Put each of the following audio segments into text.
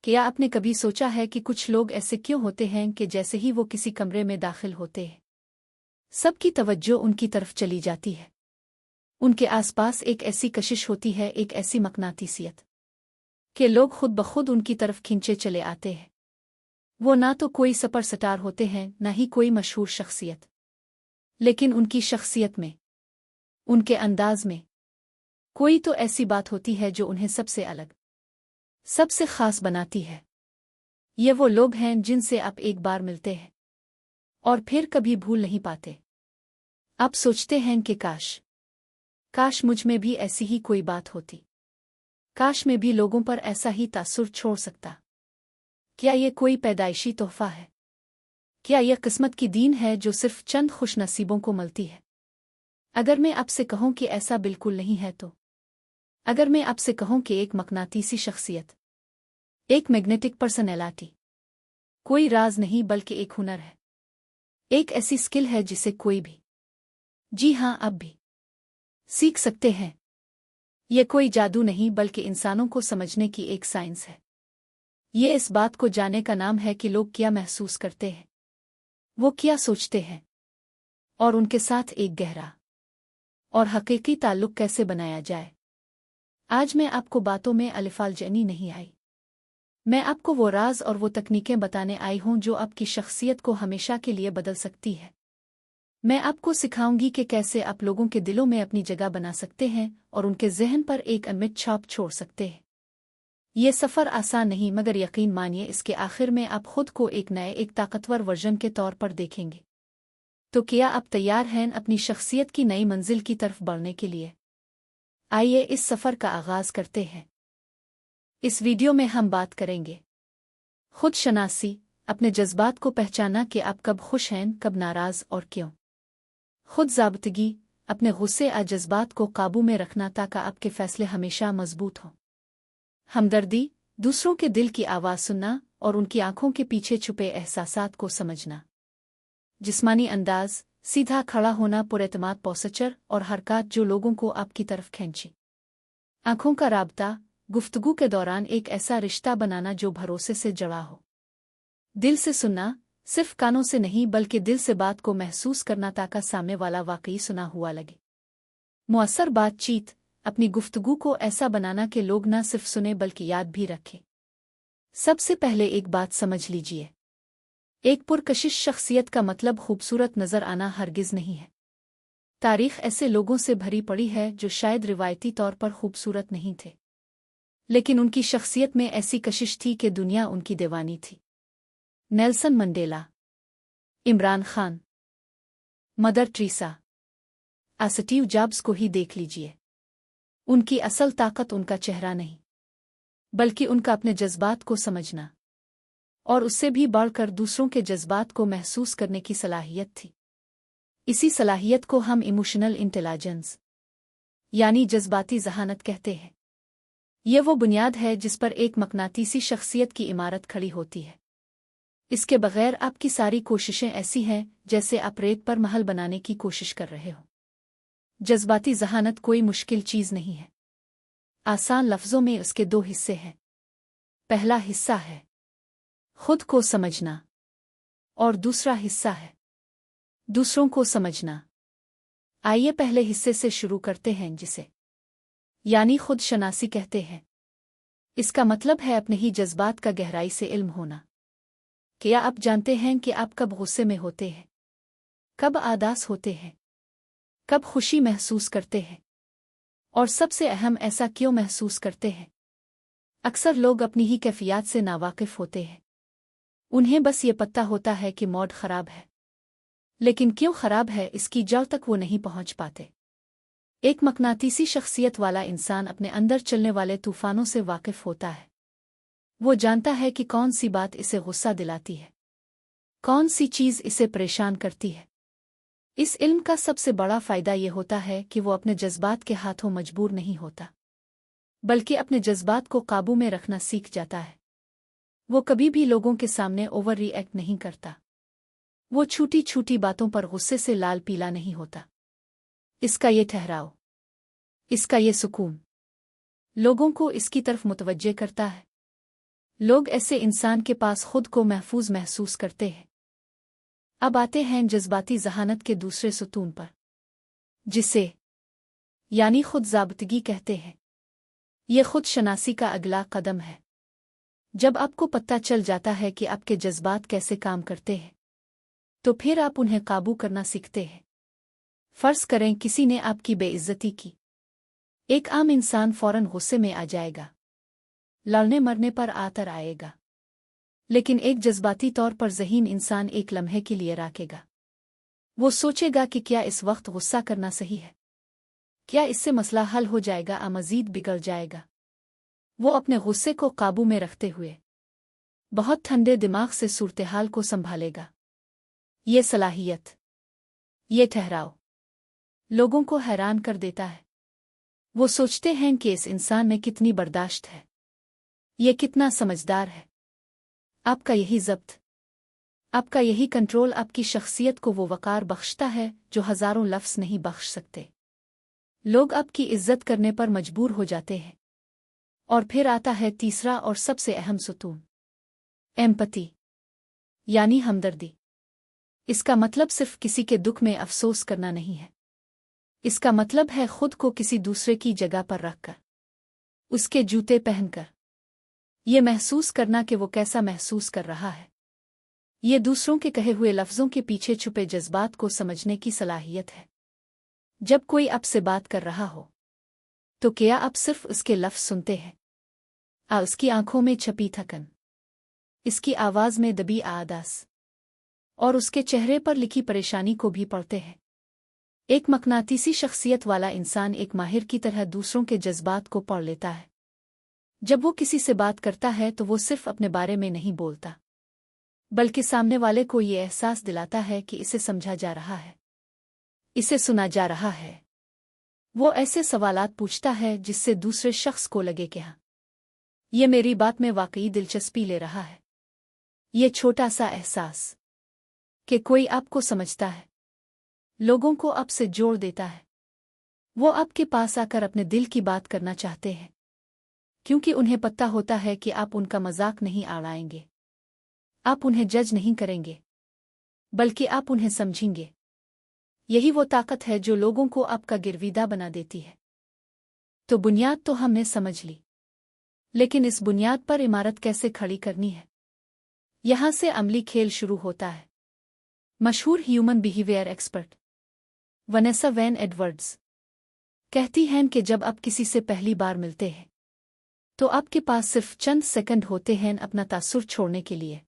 क्या आपने कभी सोचा है कि कुछ लोग ऐसे क्यों होते हैं कि जैसे ही वो किसी कमरे में दाखिल होते हैं सबकी तवज्जो उनकी तरफ चली जाती है। उनके आसपास एक ऐसी कशिश होती है, एक ऐसी मकनातीसियत कि लोग खुद ब खुद उनकी तरफ खींचे चले आते हैं। वो ना तो कोई सुपरस्टार होते हैं, ना ही कोई मशहूर शख्सियत, लेकिन उनकी शख्सियत में, उनके अंदाज में कोई तो ऐसी बात होती है जो उन्हें सबसे अलग, सबसे खास बनाती है। ये वो लोग हैं जिनसे आप एक बार मिलते हैं और फिर कभी भूल नहीं पाते। आप सोचते हैं कि काश मुझ में भी ऐसी ही कोई बात होती, काश मैं भी लोगों पर ऐसा ही तासुर छोड़ सकता। क्या ये कोई पैदाइशी तोहफा है? क्या यह किस्मत की दीन है जो सिर्फ चंद खुश नसीबों को मिलती है? अगर मैं आपसे कहूं कि ऐसा बिल्कुल नहीं है तो? अगर मैं आपसे कहूं कि एक मकनातीसी शख्सियत, एक मैग्नेटिक पर्सनैलिटी कोई राज नहीं बल्कि एक हुनर है, एक ऐसी स्किल है जिसे कोई भी, जी हां आप भी, सीख सकते हैं। ये कोई जादू नहीं बल्कि इंसानों को समझने की एक साइंस है। ये इस बात को जानने का नाम है कि लोग क्या महसूस करते हैं, वो क्या सोचते हैं, और उनके साथ एक गहरा और हकीकी ताल्लुक कैसे बनाया जाए। आज मैं आपको बातों में अलिफालजनी नहीं आई, मैं आपको वो राज और वो तकनीकें बताने आई हूं जो आपकी शख्सियत को हमेशा के लिए बदल सकती है। मैं आपको सिखाऊंगी कि कैसे आप लोगों के दिलों में अपनी जगह बना सकते हैं और उनके जहन पर एक अमिट छाप छोड़ सकते हैं। ये सफ़र आसान नहीं, मगर यकीन मानिए इसके आखिर में आप खुद को एक नए, एक ताकतवर वर्जन के तौर पर देखेंगे। तो क्या आप तैयार हैं अपनी शख्सियत की नई मंजिल की तरफ बढ़ने के लिए? आइए इस सफ़र का आगाज़ करते हैं। इस वीडियो में हम बात करेंगे खुद शनासी, अपने जज्बात को पहचाना कि आप कब खुश हैं, कब नाराज़ और क्यों। खुद ज़ाब्तगी, अपने गुस्से आ जज्बात को काबू में रखना ताकि आपके फैसले हमेशा मजबूत हों। हमदर्दी, दूसरों के दिल की आवाज़ सुनना और उनकी आंखों के पीछे छुपे एहसासात को समझना। जिस्मानी अंदाज, सीधा खड़ा होना, पुरएतमाद पोस्चर और हरकत जो लोगों को आपकी तरफ खींचे। आंखों का राबता, गुफ्तगू के दौरान एक ऐसा रिश्ता बनाना जो भरोसे से जड़ा हो। दिल से सुनना, सिर्फ कानों से नहीं बल्कि दिल से बात को महसूस करना ताकि सामने वाला वाकई सुना हुआ लगे। मुअस्सर बातचीत, अपनी गुफ्तगू को ऐसा बनाना कि लोग न सिर्फ सुने बल्कि याद भी रखें। सबसे पहले एक बात समझ लीजिए, एक पुरकशिश शख्सियत का मतलब खूबसूरत नजर आना हरगिज नहीं है। तारीख ऐसे लोगों से भरी पड़ी है जो शायद रिवायती तौर पर खूबसूरत नहीं थे, लेकिन उनकी शख्सियत में ऐसी कशिश थी कि दुनिया उनकी दीवानी थी। Nelson Mandela, Imran Khan, mother Teresa, Steve jobs को ही देख लीजिए। उनकी असल ताकत उनका चेहरा नहीं बल्कि उनका अपने जज्बात को समझना और उससे भी बढ़कर दूसरों के जज्बात को महसूस करने की सलाहियत थी। इसी सलाहियत को हम इमोशनल इंटेलिजेंस यानी जज्बाती जहानत कहते हैं। ये वो बुनियाद है जिस पर एक मकनातीसी शख्सियत की इमारत खड़ी होती है। इसके बगैर आपकी सारी कोशिशें ऐसी हैं जैसे आप रेत पर महल बनाने की कोशिश कर रहे हो। जज्बाती जहानत कोई मुश्किल चीज़ नहीं है। आसान लफ्ज़ों में उसके दो हिस्से हैं। पहला हिस्सा है खुद को समझना और दूसरा हिस्सा है दूसरों को समझना। आइए पहले हिस्से से शुरू करते हैं जिसे यानी खुद शनासी कहते हैं। इसका मतलब है अपने ही जज्बात का गहराई से इल्म होना। क्या आप जानते हैं कि आप कब गुस्से में होते हैं, कब आदास होते हैं, कब खुशी महसूस करते हैं, और सबसे अहम ऐसा क्यों महसूस करते हैं? अक्सर लोग अपनी ही कैफियत से नावाकिफ होते हैं। उन्हें बस ये पता होता है कि मूड खराब है, लेकिन क्यों खराब है इसकी जड़ तक वो नहीं पहुंच पाते। एक मकनातीसी शख्सियत वाला इंसान अपने अंदर चलने वाले तूफानों से वाकिफ होता है। वो जानता है कि कौन सी बात इसे गुस्सा दिलाती है, कौन सी चीज़ इसे परेशान करती है। इस इल्म का सबसे बड़ा फ़ायदा ये होता है कि वो अपने जज्बात के हाथों मजबूर नहीं होता, बल्कि अपने जज्बात को काबू में रखना सीख जाता है। वो कभी भी लोगों के सामने ओवर रिएक्ट नहीं करता। वो छोटी छोटी बातों पर गुस्से से लाल पीला नहीं होता। इसका ये ठहराव, इसका ये सुकून लोगों को इसकी तरफ मुतवज्जे करता है। लोग ऐसे इंसान के पास खुद को महफूज महसूस करते हैं। अब आते हैं जज्बाती ज़हानत के दूसरे सुतून पर, जिसे यानी खुद ज़ाब्तगी कहते हैं। ये खुद शनासी का अगला कदम है। जब आपको पता चल जाता है कि आपके जज्बात कैसे काम करते हैं, तो फिर आप उन्हें काबू करना सीखते हैं। फर्ज करें किसी ने आपकी बेइज्जती की। एक आम इंसान फौरन गुस्से में आ जाएगा, लड़ने मरने पर आतर आएगा। लेकिन एक जज्बाती तौर पर ज़हीन इंसान एक लम्हे के लिए राकेगा। वो सोचेगा कि क्या इस वक्त गुस्सा करना सही है, क्या इससे मसला हल हो जाएगा या मज़ीद बिगड़ जाएगा। वो अपने गुस्से को काबू में रखते हुए बहुत ठंडे दिमाग से सूरत-ए-हाल को संभालेगा। ये सलाहियत, ये ठहराव लोगों को हैरान कर देता है। वो सोचते हैं कि इस इंसान में कितनी बर्दाश्त है, ये कितना समझदार है। आपका यही ज़ब्त, आपका यही कंट्रोल आपकी शख्सियत को वो वक़ार बख्शता है जो हज़ारों लफ्ज़ नहीं बख्श सकते। लोग आपकी इज़्ज़त करने पर मजबूर हो जाते हैं। और फिर आता है तीसरा और सबसे अहम सुतून, एम्पैथी यानी हमदर्दी। इसका मतलब सिर्फ किसी के दुख में अफ़सोस करना नहीं है। इसका मतलब है खुद को किसी दूसरे की जगह पर रखकर, उसके जूते पहनकर ये महसूस करना कि वो कैसा महसूस कर रहा है। ये दूसरों के कहे हुए लफ्ज़ों के पीछे छुपे जज्बात को समझने की सलाहियत है। जब कोई आपसे बात कर रहा हो, तो क्या आप सिर्फ उसके लफ्ज़ सुनते हैं, उसकी आंखों में छपी थकन, इसकी आवाज़ में दबी आदास और उसके चेहरे पर लिखी परेशानी को भी पढ़ते हैं। एक मकनातीसी शख्सियत वाला इंसान एक माहिर की तरह दूसरों के जज्बात को पढ़ लेता है। जब वो किसी से बात करता है तो वो सिर्फ अपने बारे में नहीं बोलता, बल्कि सामने वाले को ये एहसास दिलाता है कि इसे समझा जा रहा है, इसे सुना जा रहा है। वो ऐसे सवालात पूछता है जिससे दूसरे शख्स को लगे कि हाँ, ये मेरी बात में वाकई दिलचस्पी ले रहा है। ये छोटा सा एहसास कि कोई आपको समझता है, लोगों को आपसे जोड़ देता है। वो आपके पास आकर अपने दिल की बात करना चाहते हैं, क्योंकि उन्हें पता होता है कि आप उनका मजाक नहीं उड़ाएंगे, आप उन्हें जज नहीं करेंगे, बल्कि आप उन्हें समझेंगे। यही वो ताकत है जो लोगों को आपका गिरविदा बना देती है। तो बुनियाद तो हमने समझ ली, लेकिन इस बुनियाद पर इमारत कैसे खड़ी करनी है, यहां से अमली खेल शुरू होता है। मशहूर human behaviour expert Vanessa Van Edwards कहती हैं कि जब आप किसी से पहली बार मिलते हैं, तो आपके पास सिर्फ चंद सेकंड होते हैं अपना तासुर छोड़ने के लिए।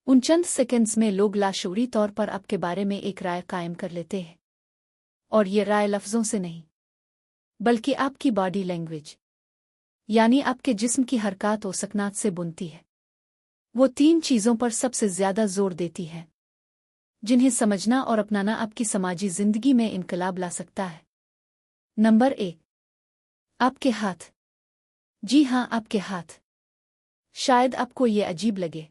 उन चंद सेकंड्स में लोग लाशऊरी तौर पर आपके बारे में एक राय कायम कर लेते हैं, और ये राय लफ्ज़ों से नहीं, बल्कि आपकी बॉडी लैंग्वेज यानी आपके जिस्म की हरकत और सकनात से बुनती है। वो 3 चीज़ों पर सबसे ज़्यादा जोर देती है, जिन्हें समझना और अपनाना आपकी समाजी ज़िंदगी में इनकलाब ला सकता है। नंबर 1, आपके हाथ। जी हाँ, आपके हाथ। शायद आपको ये अजीब लगे,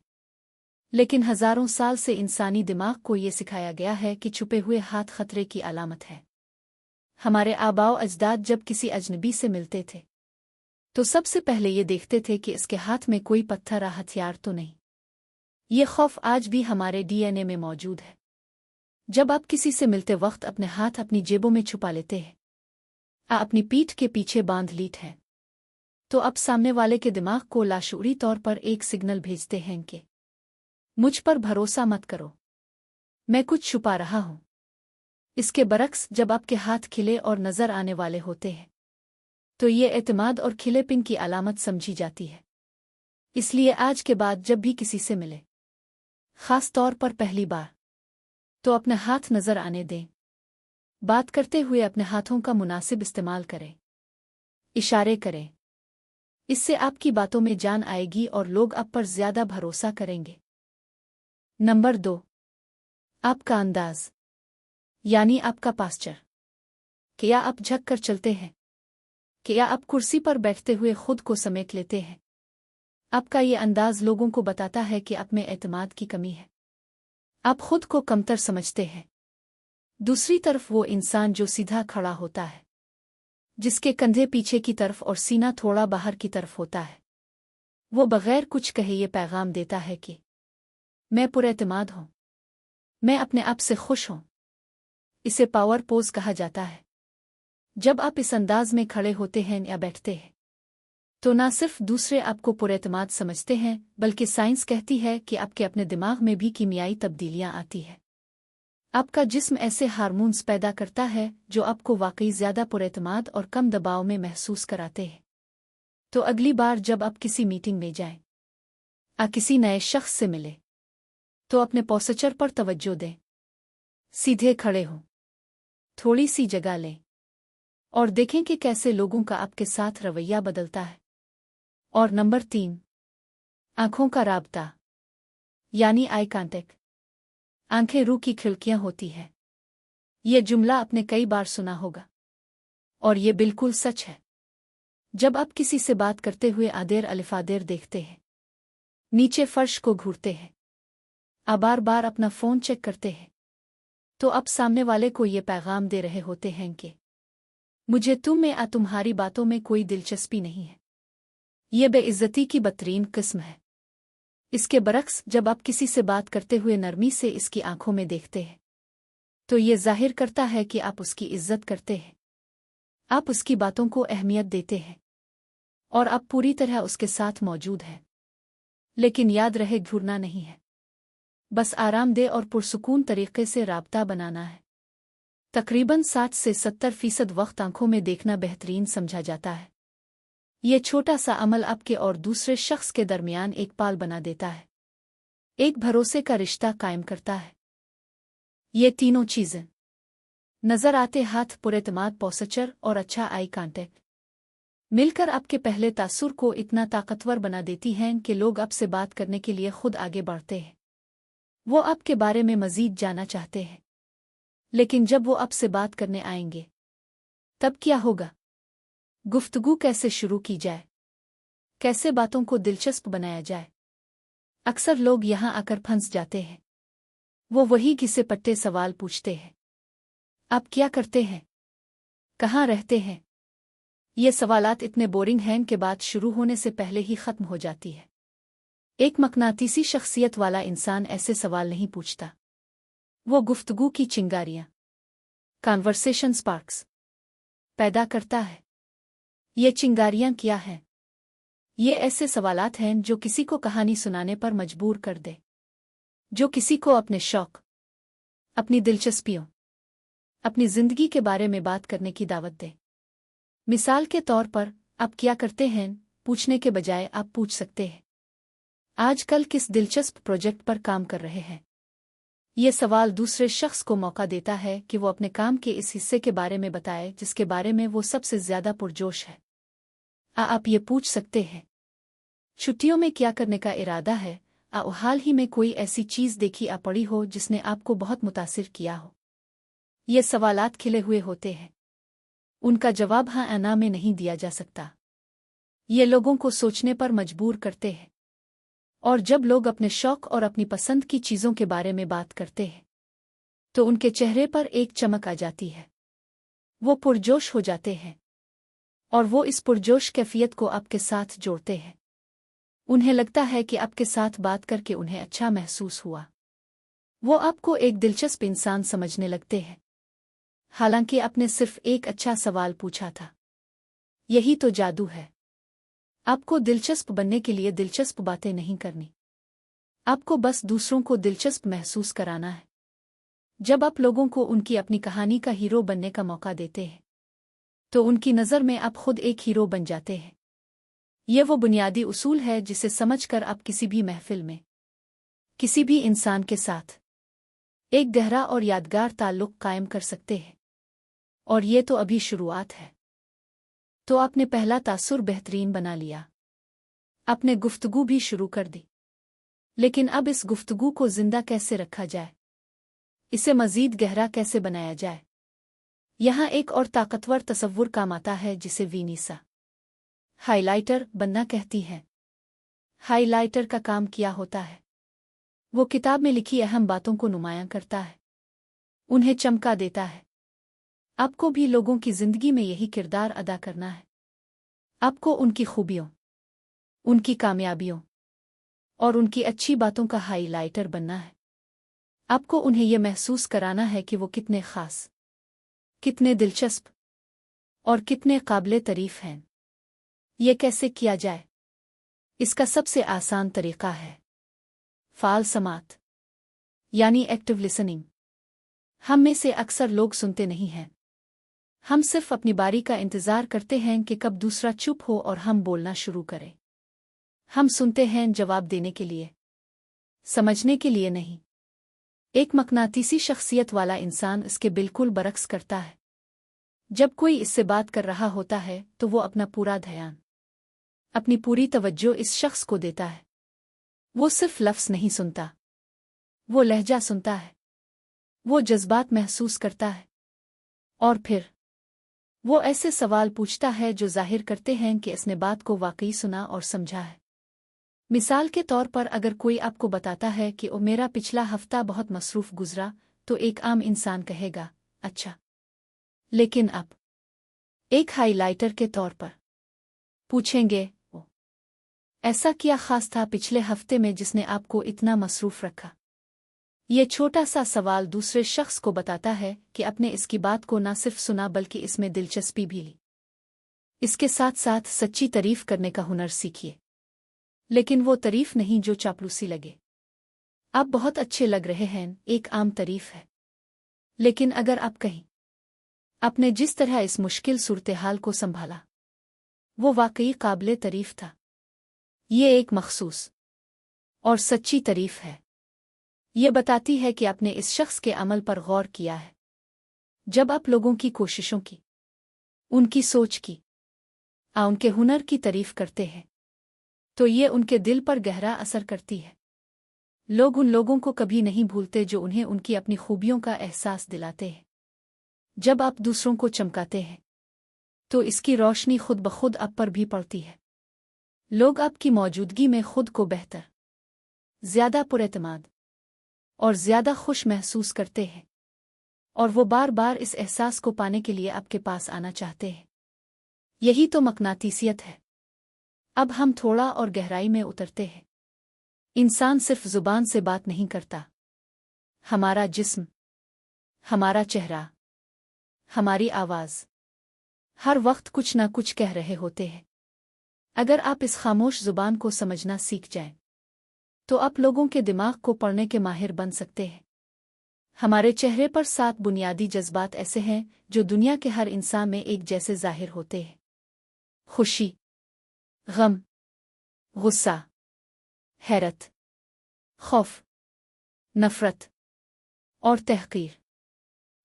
लेकिन हज़ारों साल से इंसानी दिमाग को ये सिखाया गया है कि छुपे हुए हाथ खतरे की अलामत है। हमारे आबाओ अजदाद जब किसी अजनबी से मिलते थे, तो सबसे पहले ये देखते थे कि इसके हाथ में कोई पत्थर या हथियार तो नहीं। ये खौफ आज भी हमारे डीएनए में मौजूद है। जब आप किसी से मिलते वक्त अपने हाथ अपनी जेबों में छुपा लेते हैं, अपनी पीठ के पीछे बांध लीट है, तो अब सामने वाले के दिमाग को लाशऊरी तौर पर एक सिग्नल भेजते हैं कि मुझ पर भरोसा मत करो, मैं कुछ छुपा रहा हूं। इसके बरक्स जब आपके हाथ खिले और नजर आने वाले होते हैं, तो ये एतमाद और खिलेपन की अलामत समझी जाती है। इसलिए आज के बाद जब भी किसी से मिले, खास तौर पर पहली बार, तो अपने हाथ नजर आने दें। बात करते हुए अपने हाथों का मुनासिब इस्तेमाल करें, इशारे करें। इससे आपकी बातों में जान आएगी और लोग आप पर ज्यादा भरोसा करेंगे। नंबर 2, आपका अंदाज यानी आपका पास्चर। क्या आप झुक कर चलते हैं? क्या आप कुर्सी पर बैठते हुए खुद को समेट लेते हैं? आपका ये अंदाज लोगों को बताता है कि आप में एतमाद की कमी है, आप खुद को कमतर समझते हैं। दूसरी तरफ वो इंसान जो सीधा खड़ा होता है, जिसके कंधे पीछे की तरफ और सीना थोड़ा बाहर की तरफ होता है, वो बगैर कुछ कहे ये पैगाम देता है कि मैं पुरएतमाद हूँ, मैं अपने आप से खुश हूँ। इसे पावर पोज कहा जाता है। जब आप इस अंदाज में खड़े होते हैं या बैठते हैं तो ना सिर्फ दूसरे आपको पुरएतमाद समझते हैं, बल्कि साइंस कहती है कि आपके अपने दिमाग में भी कीमियाई तब्दीलियां आती हैं। आपका जिस्म ऐसे हार्मोन्स पैदा करता है जो आपको वाकई ज्यादा पुरएतमाद और कम दबाव में महसूस कराते हैं। तो अगली बार जब आप किसी मीटिंग में जाएं या किसी नए शख्स से मिले तो अपने पोस्चर पर तवज्जो दें। सीधे खड़े हों, थोड़ी सी जगह लें और देखें कि कैसे लोगों का आपके साथ रवैया बदलता है। और नंबर 3, आंखों का राबता यानी आई कांटेक्ट। आंखें रूह की खिड़कियां होती हैं। ये जुमला आपने कई बार सुना होगा और ये बिल्कुल सच है। जब आप किसी से बात करते हुए आदेर अलिफादेर देखते हैं, नीचे फर्श को घूरते हैं, बार बार अपना फोन चेक करते हैं, तो आप सामने वाले को ये पैगाम दे रहे होते हैं कि मुझे तुम में या तुम्हारी बातों में कोई दिलचस्पी नहीं है। ये बेइज्जती की बदतरीन किस्म है। इसके बरक्स जब आप किसी से बात करते हुए नरमी से इसकी आंखों में देखते हैं तो ये जाहिर करता है कि आप उसकी इज्जत करते हैं, आप उसकी बातों को अहमियत देते हैं और आप पूरी तरह उसके साथ मौजूद हैं। लेकिन याद रहे, घूरना नहीं है, बस आरामदेह और पुरसुकून तरीके से राबता बनाना है। तकरीबन 60 से 70% वक्त आंखों में देखना बेहतरीन समझा जाता है। ये छोटा सा अमल आपके और दूसरे शख्स के दरमियान एक पाल बना देता है, एक भरोसे का रिश्ता कायम करता है। ये तीनों चीजें, नजर आते हाथ, पुरएतमाद पोस्चर और अच्छा आई कांटेक्ट, मिलकर आपके पहले तासुर को इतना ताकतवर बना देती हैं कि लोग आपसे बात करने के लिए खुद आगे बढ़ते हैं। वो आपके बारे में मजीद जानना चाहते हैं। लेकिन जब वो आपसे बात करने आएंगे तब क्या होगा? गुफ्तगू कैसे शुरू की जाए, कैसे बातों को दिलचस्प बनाया जाए? अक्सर लोग यहां आकर फंस जाते हैं। वो वही घिसे पट्टे सवाल पूछते हैं। आप क्या करते हैं? कहाँ रहते हैं? ये सवालात इतने बोरिंग हैं कि बात शुरू होने से पहले ही खत्म हो जाती है। एक मकनातीसी शख्सियत वाला इंसान ऐसे सवाल नहीं पूछता। वो गुफ्तगू की चिंगारियां, कॉन्वर्सेशन स्पार्क्स पैदा करता है। ये चिंगारियां क्या हैं? ये ऐसे सवालात हैं जो किसी को कहानी सुनाने पर मजबूर कर दे, जो किसी को अपने शौक, अपनी दिलचस्पियों, अपनी जिंदगी के बारे में बात करने की दावत दे। मिसाल के तौर पर, आप क्या करते हैं पूछने के बजाय आप पूछ सकते हैं, आजकल किस दिलचस्प प्रोजेक्ट पर काम कर रहे हैं? ये सवाल दूसरे शख्स को मौका देता है कि वो अपने काम के इस हिस्से के बारे में बताए जिसके बारे में वो सबसे ज्यादा पुरजोश है। आप ये पूछ सकते हैं, छुट्टियों में क्या करने का इरादा है? हाल ही में कोई ऐसी चीज देखी या पढ़ी हो जिसने आपको बहुत मुतासिर किया हो? ये सवालात खिले हुए होते हैं। उनका जवाब हाँ या ना में नहीं दिया जा सकता। ये लोगों को सोचने पर मजबूर करते हैं। और जब लोग अपने शौक और अपनी पसंद की चीजों के बारे में बात करते हैं तो उनके चेहरे पर एक चमक आ जाती है। वो पुरजोश हो जाते हैं और वो इस पुरजोश कैफियत को आपके साथ जोड़ते हैं। उन्हें लगता है कि आपके साथ बात करके उन्हें अच्छा महसूस हुआ। वो आपको एक दिलचस्प इंसान समझने लगते हैं, हालांकि आपने सिर्फ एक अच्छा सवाल पूछा था। यही तो जादू है। आपको दिलचस्प बनने के लिए दिलचस्प बातें नहीं करनी, आपको बस दूसरों को दिलचस्प महसूस कराना है। जब आप लोगों को उनकी अपनी कहानी का हीरो बनने का मौका देते हैं तो उनकी नज़र में आप खुद एक हीरो बन जाते हैं। ये वो बुनियादी उसूल है जिसे समझकर आप किसी भी महफिल में, किसी भी इंसान के साथ एक गहरा और यादगार ताल्लुक कायम कर सकते हैं। और ये तो अभी शुरुआत है। तो आपने पहला तासुर बेहतरीन बना लिया, आपने गुफ्तगू भी शुरू कर दी। लेकिन अब इस गुफ्तगू को जिंदा कैसे रखा जाए, इसे मजीद गहरा कैसे बनाया जाए? यहाँ एक और ताकतवर तसव्वुर काम आता है जिसे वीनिसा हाइलाइटर बनना कहती हैं। हाइलाइटर का काम क्या होता है? वो किताब में लिखी अहम बातों को नुमायां करता है, उन्हें चमका देता है। आपको भी लोगों की जिंदगी में यही किरदार अदा करना है। आपको उनकी खूबियों, उनकी कामयाबियों और उनकी अच्छी बातों का हाईलाइटर बनना है। आपको उन्हें यह महसूस कराना है कि वो कितने खास, कितने दिलचस्प और कितने काबिले तारीफ हैं। ये कैसे किया जाए? इसका सबसे आसान तरीका है फाल समात, यानी एक्टिव लिसनिंग। हम में से अक्सर लोग सुनते नहीं हैं। हम सिर्फ अपनी बारी का इंतज़ार करते हैं कि कब दूसरा चुप हो और हम बोलना शुरू करें। हम सुनते हैं जवाब देने के लिए, समझने के लिए नहीं। एक मकनातीसी शख्सियत वाला इंसान इसके बिल्कुल बरक्स करता है। जब कोई इससे बात कर रहा होता है तो वो अपना पूरा ध्यान, अपनी पूरी तवज्जो इस शख्स को देता है। वो सिर्फ लफ्ज़ नहीं सुनता, वो लहजा सुनता है, वो जज्बात महसूस करता है, और फिर वो ऐसे सवाल पूछता है जो जाहिर करते हैं कि इसने बात को वाकई सुना और समझा है। मिसाल के तौर पर अगर कोई आपको बताता है कि ओ मेरा पिछला हफ्ता बहुत मसरूफ गुजरा, तो एक आम इंसान कहेगा, अच्छा, लेकिन आप एक हाईलाइटर के तौर पर पूछेंगे, ओ ऐसा क्या खास था पिछले हफ्ते में जिसने आपको इतना मसरूफ रखा? ये छोटा सा सवाल दूसरे शख्स को बताता है कि आपने इसकी बात को न सिर्फ सुना बल्कि इसमें दिलचस्पी भी ली। इसके साथ साथ सच्ची तारीफ करने का हुनर सीखिए, लेकिन वो तारीफ नहीं जो चापलूसी लगे। आप बहुत अच्छे लग रहे हैं एक आम तारीफ है, लेकिन अगर आप कहीं आपने जिस तरह इस मुश्किल सूरत-ए-हाल को संभाला, वो वाकई काबिले तारीफ था। ये एक मखसूस और सच्ची तारीफ है। ये बताती है कि आपने इस शख्स के अमल पर गौर किया है। जब आप लोगों की कोशिशों की, उनकी सोच की, उनके हुनर की तारीफ करते हैं, तो ये उनके दिल पर गहरा असर करती है। लोग उन लोगों को कभी नहीं भूलते जो उन्हें उनकी अपनी खूबियों का एहसास दिलाते हैं। जब आप दूसरों को चमकाते हैं, तो इसकी रोशनी खुद ब खुद आप पर भी पड़ती है। लोग आपकी मौजूदगी में खुद को बेहतर, ज़्यादा पुरएतमाद और ज़्यादा खुश महसूस करते हैं, और वो बार बार इस एहसास को पाने के लिए आपके पास आना चाहते हैं। यही तो मकनातीसियत है। अब हम थोड़ा और गहराई में उतरते हैं। इंसान सिर्फ जुबान से बात नहीं करता। हमारा जिस्म, हमारा चेहरा, हमारी आवाज़ हर वक्त कुछ ना कुछ कह रहे होते हैं। अगर आप इस खामोश जुबान को समझना सीख जाएं, तो आप लोगों के दिमाग को पढ़ने के माहिर बन सकते हैं। हमारे चेहरे पर 7 बुनियादी जज्बात ऐसे हैं जो दुनिया के हर इंसान में एक जैसे जाहिर होते हैं: खुशी, गम, गुस्सा, हैरत, खौफ, नफरत और तहकीर।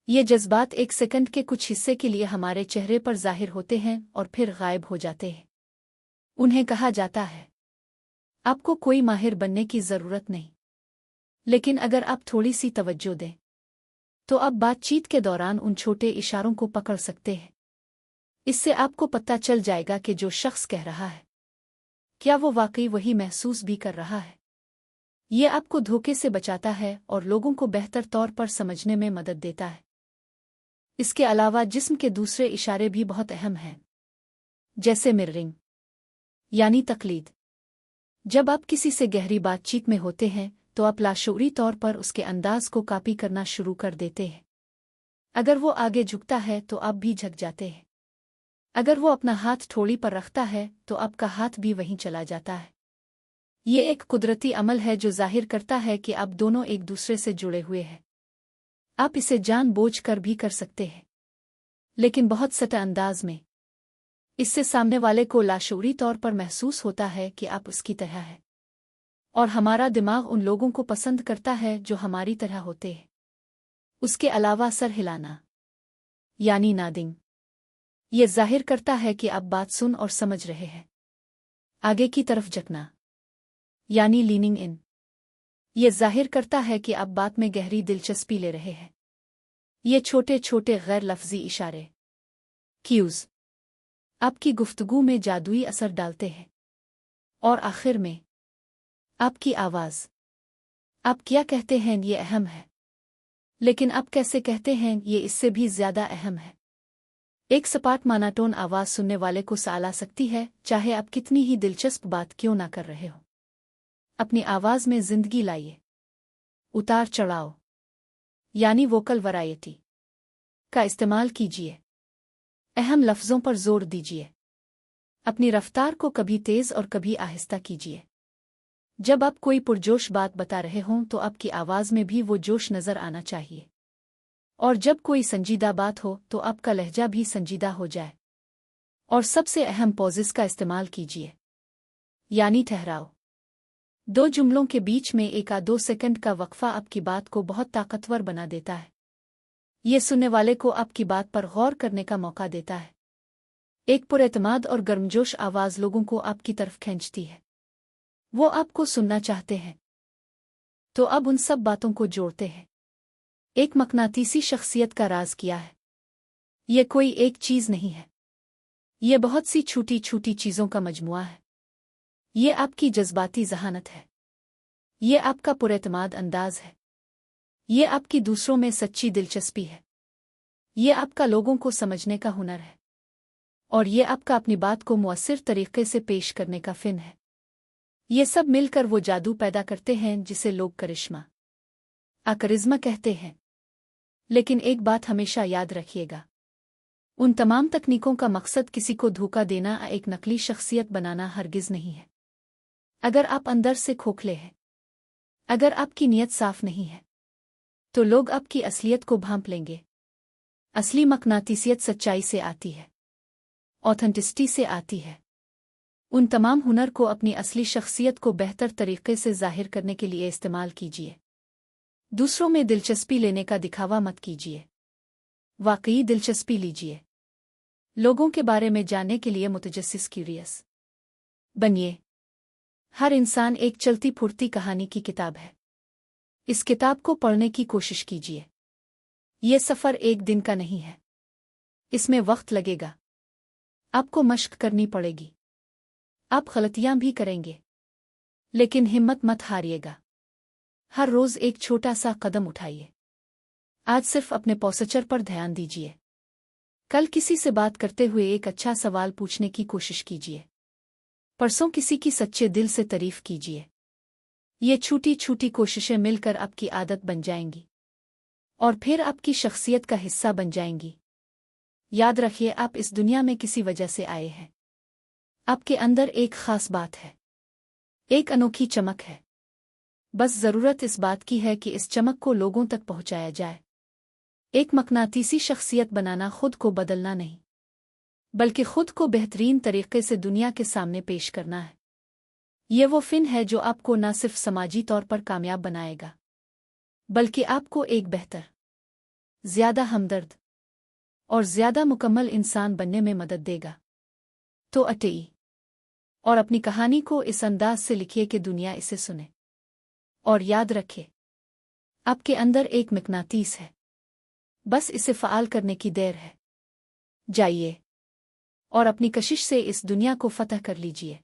ये जज्बात एक सेकंड के कुछ हिस्से के लिए हमारे चेहरे पर जाहिर होते हैं और फिर गायब हो जाते हैं। उन्हें कहा जाता है, आपको कोई माहिर बनने की ज़रूरत नहीं, लेकिन अगर आप थोड़ी सी तवज्जो दें, तो आप बातचीत के दौरान उन छोटे इशारों को पकड़ सकते हैं। इससे आपको पता चल जाएगा कि जो शख्स कह रहा है, क्या वो वाकई वही महसूस भी कर रहा है। ये आपको धोखे से बचाता है और लोगों को बेहतर तौर पर समझने में मदद देता है। इसके अलावा जिस्म के दूसरे इशारे भी बहुत अहम हैं, जैसे मिररिंग, यानी तकलीद। जब आप किसी से गहरी बातचीत में होते हैं, तो आप लाशऊरी तौर पर उसके अंदाज को कॉपी करना शुरू कर देते हैं। अगर वो आगे झुकता है तो आप भी झुक जाते हैं। अगर वो अपना हाथ ठोड़ी पर रखता है तो आपका हाथ भी वहीं चला जाता है। ये एक कुदरती अमल है जो जाहिर करता है कि आप दोनों एक दूसरे से जुड़े हुए हैं। आप इसे जानबूझकर भी कर सकते हैं, लेकिन बहुत सटे अंदाज में। इससे सामने वाले को लाशऊरी तौर पर महसूस होता है कि आप उसकी तरह हैं, और हमारा दिमाग उन लोगों को पसंद करता है जो हमारी तरह होते हैं। उसके अलावा सर हिलाना, यानी नादिंग, ये जाहिर करता है कि आप बात सुन और समझ रहे हैं। आगे की तरफ झुकना, यानी लीनिंग इन, ये जाहिर करता है कि आप बात में गहरी दिलचस्पी ले रहे हैं। ये छोटे छोटे गैर लफ्जी इशारे, क्यूज, आपकी गुफ्तगू में जादुई असर डालते हैं। और आखिर में, आपकी आवाज़। आप क्या कहते हैं ये अहम है, लेकिन आप कैसे कहते हैं ये इससे भी ज़्यादा अहम है। एक सपाट मानाटोन आवाज सुनने वाले को साला सकती है, चाहे आप कितनी ही दिलचस्प बात क्यों ना कर रहे हो। अपनी आवाज में जिंदगी लाइए। उतार चढ़ाओ यानी वोकल वैरायटी का इस्तेमाल कीजिए। अहम लफ्जों पर जोर दीजिए। अपनी रफ्तार को कभी तेज और कभी आहिस्ता कीजिए। जब आप कोई पुरजोश बात बता रहे हों तो आपकी आवाज में भी वो जोश नजर आना चाहिए। और जब कोई संजीदा बात हो तो आपका लहजा भी संजीदा हो जाए। और सबसे अहम पॉजेस का इस्तेमाल कीजिए, यानी ठहराओ। 2 जुमलों के बीच में 1 या 2 सेकंड का वक्फा आपकी बात को बहुत ताकतवर बना देता है। ये सुनने वाले को आपकी बात पर गौर करने का मौका देता है। एक पुरएतमाद और गर्मजोश आवाज लोगों को आपकी तरफ खींचती है। वो आपको सुनना चाहते हैं। तो अब उन सब बातों को जोड़ते हैं। एक मकनातीसी शख्सियत का राज क्या है? ये कोई एक चीज नहीं है। ये बहुत सी छोटी छोटी चीजों का मजमुआ है। ये आपकी जज्बाती जहानत है। ये आपका पुरएतमाद अंदाज है। ये आपकी दूसरों में सच्ची दिलचस्पी है। ये आपका लोगों को समझने का हुनर है। और ये आपका अपनी बात को मुअस्सिर तरीके से पेश करने का फिन है। ये सब मिलकर वो जादू पैदा करते हैं जिसे लोग करिश्मा कहते हैं। लेकिन एक बात हमेशा याद रखिएगा, उन तमाम तकनीकों का मकसद किसी को धोखा देना या एक नकली शख्सियत बनाना हरगिज नहीं है। अगर आप अंदर से खोखले हैं, अगर आपकी नीयत साफ नहीं है, तो लोग आपकी असलियत को भांप लेंगे। असली मकनातीसियत सच्चाई से आती है, ऑथेंटिसिटी से आती है। उन तमाम हुनर को अपनी असली शख्सियत को बेहतर तरीके से जाहिर करने के लिए इस्तेमाल कीजिए। दूसरों में दिलचस्पी लेने का दिखावा मत कीजिए, वाकई दिलचस्पी लीजिए। लोगों के बारे में जानने के लिए मुतजस्सिस क्यूरियस बनिए। हर इंसान एक चलती फुर्ती कहानी की किताब है। इस किताब को पढ़ने की कोशिश कीजिए। ये सफ़र एक दिन का नहीं है। इसमें वक्त लगेगा। आपको मश्क करनी पड़ेगी। आप गलतियां भी करेंगे, लेकिन हिम्मत मत हारिएगा। हर रोज एक छोटा सा कदम उठाइए। आज सिर्फ अपने पॉस्चर पर ध्यान दीजिए। कल किसी से बात करते हुए एक अच्छा सवाल पूछने की कोशिश कीजिए। परसों किसी की सच्चे दिल से तारीफ कीजिए। ये छोटी छोटी कोशिशें मिलकर आपकी आदत बन जाएंगी और फिर आपकी शख्सियत का हिस्सा बन जाएंगी। याद रखिए, आप इस दुनिया में किसी वजह से आए हैं। आपके अंदर एक खास बात है, एक अनोखी चमक है। बस ज़रूरत इस बात की है कि इस चमक को लोगों तक पहुंचाया जाए। एक मकनातीसी शख्सियत बनाना खुद को बदलना नहीं, बल्कि खुद को बेहतरीन तरीके से दुनिया के सामने पेश करना है। ये वो फिन है जो आपको न सिर्फ समाजी तौर पर कामयाब बनाएगा, बल्कि आपको एक बेहतर, ज़्यादा हमदर्द और ज़्यादा मुकम्मल इंसान बनने में मदद देगा। तो अटइए और अपनी कहानी को इस अंदाज से लिखिए कि दुनिया इसे सुने। और याद रखें, आपके अंदर एक मकनातीस है, बस इसे फ़आल करने की देर है। जाइए और अपनी कशिश से इस दुनिया को फतह कर लीजिए।